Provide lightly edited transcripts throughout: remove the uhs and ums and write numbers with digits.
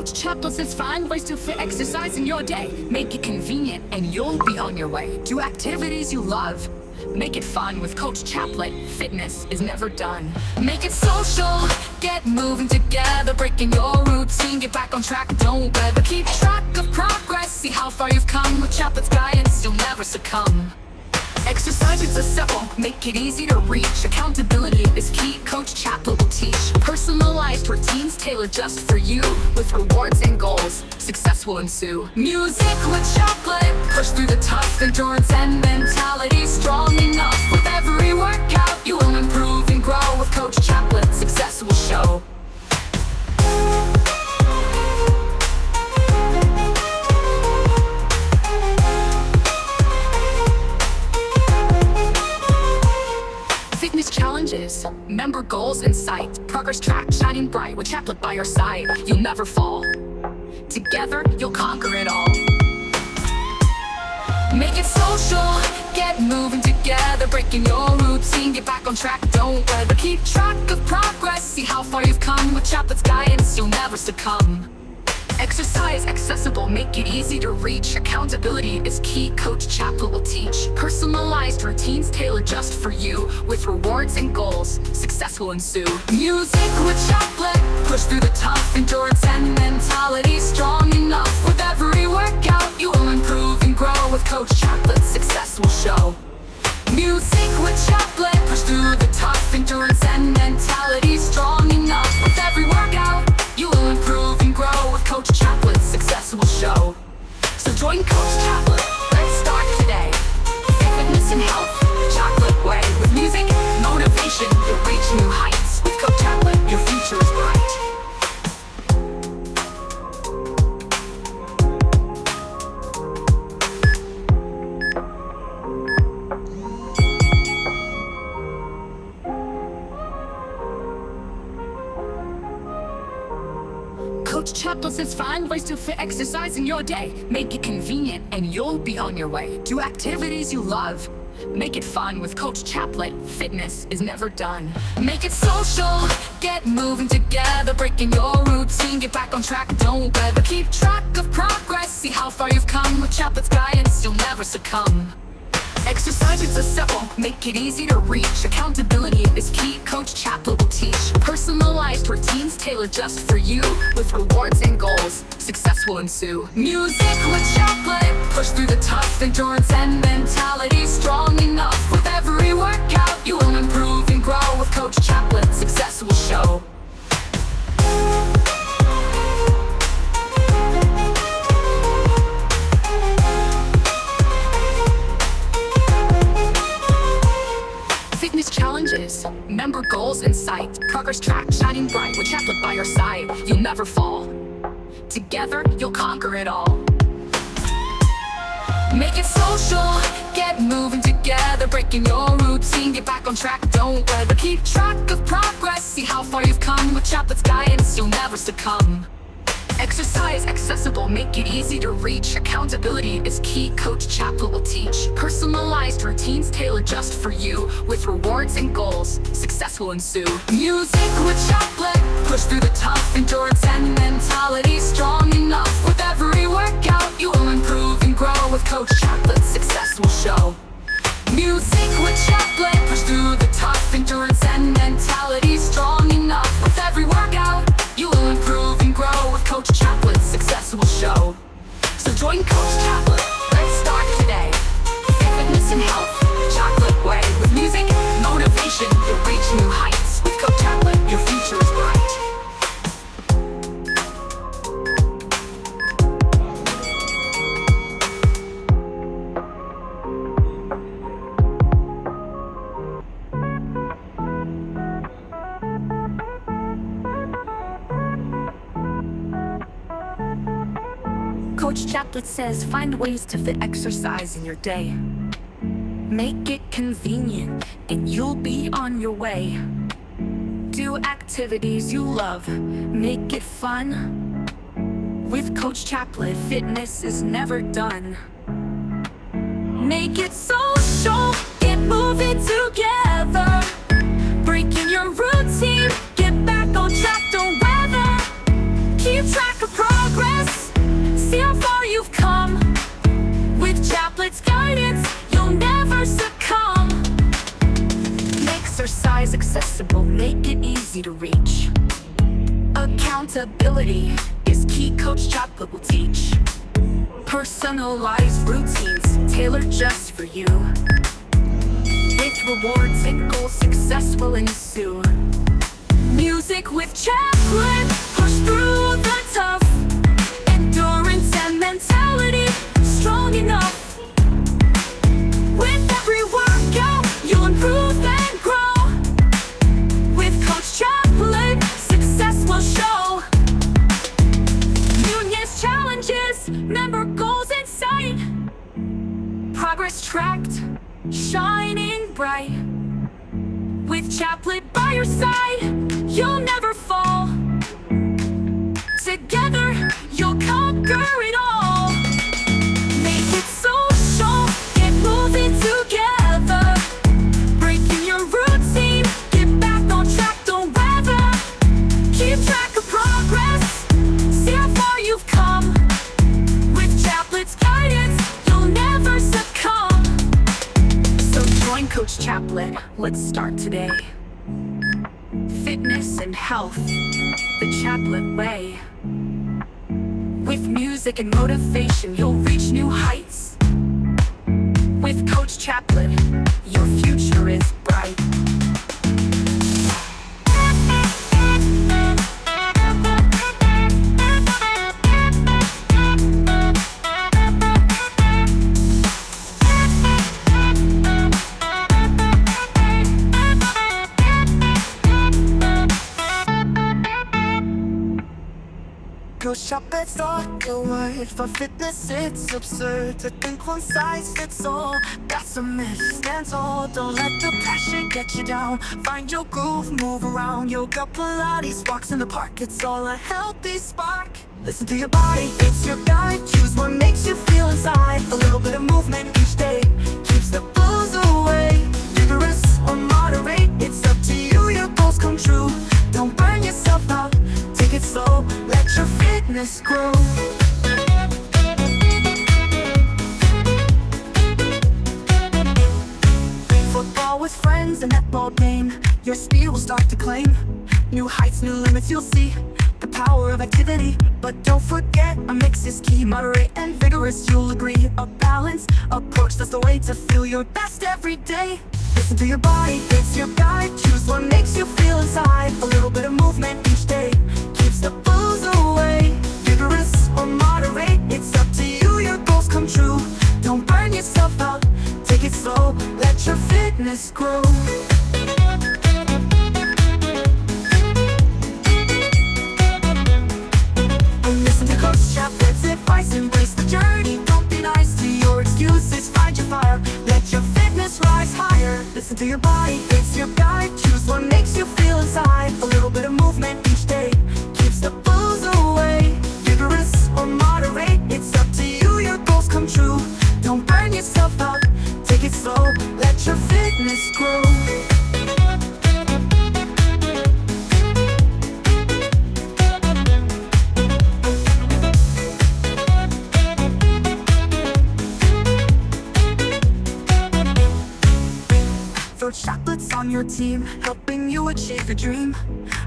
Coach Chapel says find ways to fit exercise in your day. Make it convenient and you'll be on your way. Do activities you love. Make it fun with Coach Chaplet. Fitness is never done. Make it social. Get moving together. Breaking your routine. Get back on track. Don't ever keep track of progress. See how far you've come with Chaplet's guidance. You'll never succumb. Exercise is a simple, make it easy to reach. Accountability is key, Coach Chaplet will teach. Personalized routines tailored just for you. With rewards and goals, success will ensue. Music with Chaplet, push through the tough. Endurance and mentality strong enough. With every workout, you will improve and grow. With Coach Chaplet, success will show. Fitness challenges, member goals in sight. Progress track shining bright with Chaplet by your side. You'll never fall. Together, you'll conquer it all. Make it social, get moving together. Breaking your routine, get back on track. Don't ever keep track of progress. See how far you've come with Chaplet's guidance. You'll never succumb. Exercise accessible, make it easy to reach. Accountability is key, Coach Chaplet will teach. Personalized routines tailored just for you. With rewards and goals, success will ensue. Music with Chaplet, push through the tough. Endurance and mentality strong enough. With every workout, you will improve and grow. With Coach Chaplet, success will show. Music with Chaplet, push through the tough. Endurance and mentality strong enough. With every workout, you will improve and grow. With Coach Chaplet, success will show. So join Coach Chaplet, let's start today. Fitness and health, Chaplet way. With music, motivation, you'll reach new heights. With Coach Chaplet, your future is bright. Coach Chaplet says find ways to fit exercise in your day. Make it convenient and you'll be on your way. Do activities you love. Make it fun with Coach Chaplet. Fitness is never done. Make it social. Get moving together. Breaking your routine. Get back on track. Don't ever keep track of progress. See how far you've come with Chaplet's guidance. You'll never succumb. Exercise is a simple, make it easy to reach. Accountability is key, Coach Chaplet will teach. Personalized routines tailored just for you. With rewards and goals, success will ensue. Music with Chaplet, push through the tough. Endurance and mentality strong enough. With every workout, you will improve and grow. With Coach Chaplet, success will show. Fitness challenges, member goals in sight. Progress track shining bright with Chaplet by your side. You'll never fall. Together, you'll conquer it all. Make it social, get moving together. Breaking your routine, get back on track. Don't ever keep track of progress. See how far you've come with Chaplet's guidance. You'll never succumb. Exercise accessible, make it easy to reach. Accountability is key, Coach Chaplet will teach. Personalized routines tailored just for you. With rewards and goals, success will ensue. Music with Chaplet, push through the tough. Endurance and mentality strong enough. With every workout, you will improve and grow. With Coach Chaplet, success will show. Music with Chaplet, push through the tough. Endurance and mentality strong enough. With every workout, you will improve and grow. With Coach Chaplet, success will show. So join Coach Chaplet, let's start today. Fitness and health, Chaplet way. With music, motivation, you'll reach new heights. With Coach Chaplet, your future is bright. Coach Chaplet says find ways to fit exercise in your day. Make it convenient and you'll be on your way. Do activities you love, make it fun. With Coach Chaplet, fitness is never done. Make it social, get moving together. Breaking your routine, get back on track, don't weather. Keep track of progress. Simplifies accessible, make it easy to reach. Accountability is key, Coach Chaplet will teach. Personalized routines, tailored just for you. With rewards and goals, success will ensue. Music with Chaplet, push through the tough. Endurance and mentality, strong enough. With every workout, you'll improve and grow. With Coach Chaplet, success will show. New year's challenges, member goals in sight. Progress tracked, shining bright. With Chaplet by your side, you'll never fall. Together, you'll conquer it all. Make it social, get moving together. Breaking your routine, get back on track, don't waver. Keep track of progress, see how far you've come. With Chaplet's guidance, you'll never succumb. So join Coach Chaplet, let's start today. Fitness and health, the Chaplet way. With music and motivation, you'll reach new heights. With Coach Chaplet, your future is bright. Coach Chaplet's not the word for fitness, it's absurd to think one size fits all. That's a myth, stand tall, don't let the pressure get you down. Find your groove, move around, yoga, Pilates, walks in the park. It's all a healthy spark. Listen to your body, it's your guide. Choose what makes you feel inside. A little bit of movement each day keeps the blues away. Vigorous or moderate, it's up to you, your goals come true. Don't burn yourself out, take it slow, let your fitness grow. Football with friends, a netball game, your speed will start to claim new heights, new limits, you'll see the power of activity. But don't forget, a mix is key, moderate and vigorous, you'll agree. A balanced approach, that's the way to feel your best every day. Listen to your body, it's your guide. Choose what makes you feel inside. A little bit of movement each day keeps the blues away. Vigorous or moderate, it's up to you, your goals come true. Don't burn yourself out, take it slow, let your fitness grow. And listen to Coach Chaplet's advice, embrace the journey. Don't be nice to your excuses, find your fire, let your fitness rise higher. Listen to your body, it's your guide. Choose what makes you feel inside. A little bit of movement each day keeps the blues away. Vigorous or moderate, it's up to you, your goals come true. Don't burn yourself out, take it slow, let your fitness grow. Coach Chaplet's on your team, helping you achieve your dream.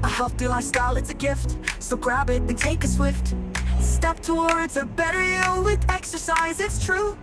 A healthy lifestyle, it's a gift, so grab it and take a swift step towards a better you. With exercise, it's true.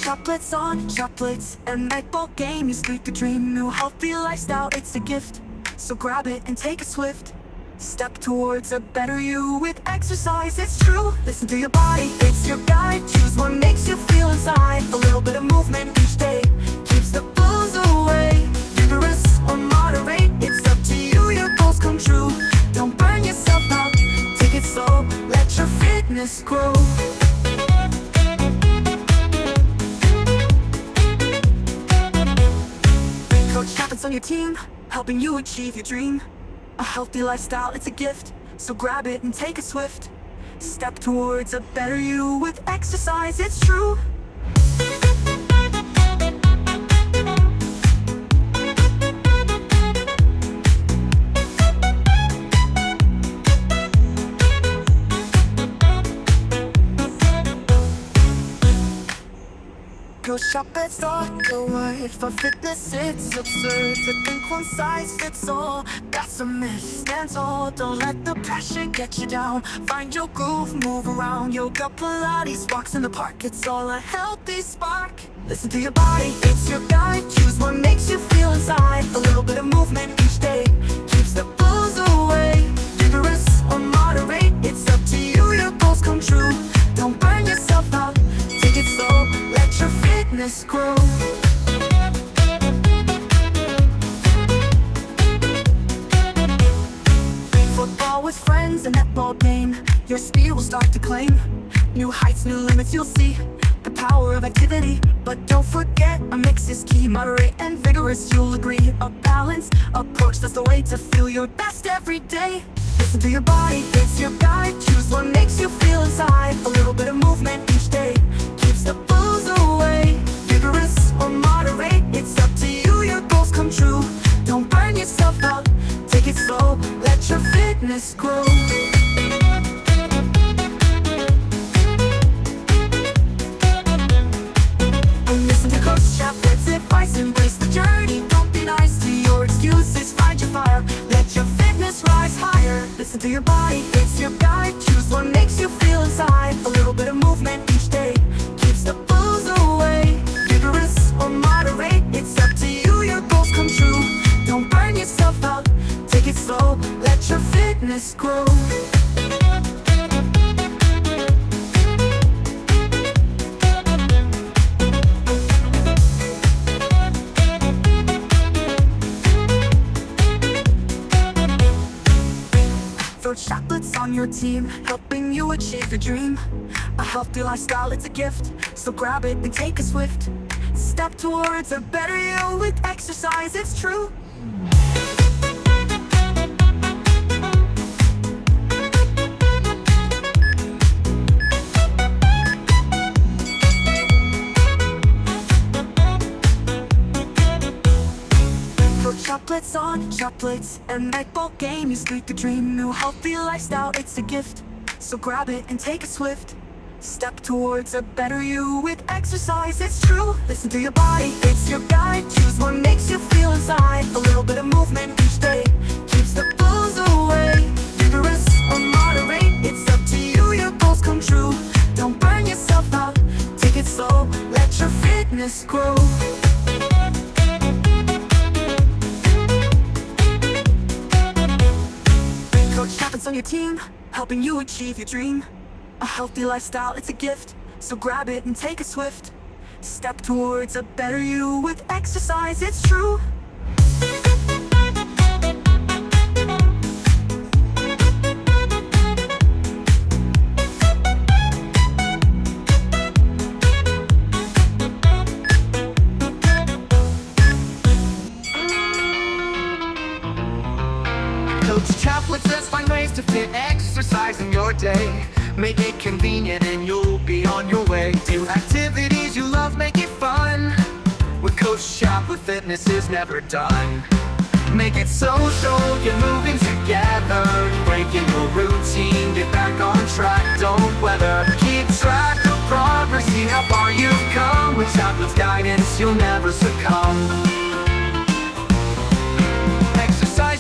Chaplet's on, Chaplets and netball game, you speak the dream. New healthy lifestyle, it's a gift, so grab it and take a swift step towards a better you. With exercise, it's true. Listen to your body, it's your guide. Choose what makes you feel inside. A little bit of movement each day keeps the blues away. Vigorous or moderate, it's up to you, your goals come true. Don't burn yourself out, take it slow, let your fitness grow. Coach Chaplet's on your team, helping you achieve your dream. A healthy lifestyle, it's a gift, so grab it and take a swift step towards a better you. With exercise, it's true. Go shop at Soccer Word. For fitness it's absurd to think one size fits all. That's a myth, stand tall, don't let the pressure get you down. Find your groove, move around. Yoga, Pilates, walks in the park, it's all a healthy spark. Listen to your body, it's your guide. Choose what makes you feel inside. A little bit of movement each day keeps the blues away. Vigorous or moderate, it's up to you, your goals come true. Don't burn yourself out, take it slow, let your fitness grow. Football with friends, a netball game, your speed will start to claim new heights, new limits, you'll see the power of activity. But don't forget, a mix is key, moderate and vigorous, you'll agree. A balanced approach, that's the way to feel your best every day. Listen to your body, it's your guide. Choose what makes you feel inside. A little bit of movement each day keeps the blues away. Vigorous or moderate, it's up to you, your goals come true. Don't burn yourself out, take it slow, let your fitness grow. And listen to Coach Chaplet's advice, embrace the journey. Don't be nice to your excuses, find your fire, let your fitness rise higher. Listen to your body, it's your guide. Choose what makes you feel inside. A little bit of movement each day keeps the blues away. Vigorous or moderate, it's up to you, your goals come true. Don't burn yourself out, take it slow, let your fitness grow. Throw chocolates on your team, helping you achieve your dream. A healthy lifestyle, it's a gift, so grab it and take a swift step towards a better you with exercise, it's true. Chocolates on chocolates, and netball game, you speak the dream. New healthy lifestyle, it's a gift, so grab it and take a swift step towards a better you with exercise, it's true. Listen to your body, it's your guide. Choose what makes you feel inside. A little bit of movement each day keeps the blues away. Vigorous or moderate, it's up to you, your goals come true. Don't burn yourself out, take it slow, let your fitness grow. Coach Caption's on your team, helping you achieve your dream. A healthy lifestyle, it's a gift, so grab it and take a swift step towards a better you with exercise, it's true. Coach Chaplet says find ways to fit exercise in your day. Make it convenient and you'll be on your way. Do activities you love, make it fun. With Coach Chaplet, fitness is never done. Make it social, get moving together. Breaking your routine, get back on track, don't weather. Keep track of progress, see how far you've come. With Chaplet's guidance, you'll never succumb.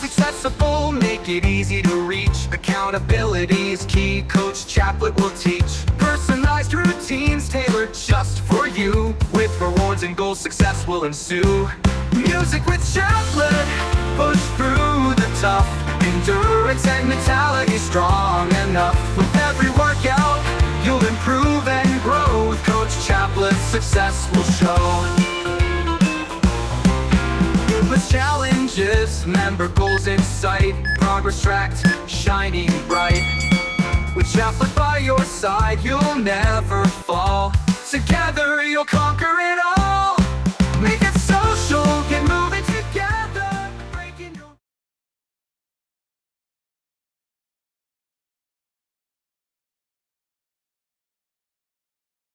Accessible, make it easy to reach. Accountability is key, Coach Chaplet will teach. Personalized routines tailored just for you. With rewards and goals, success will ensue. Music with Chaplet, push through the tough. Endurance and mentality strong enough. With every workout, you'll improve and grow. With Coach Chaplet, success will show. With challenges, member goals in sight. Progress tracked, shining bright. With Chaplet by your side, you'll never fall. Together you'll conquer it all.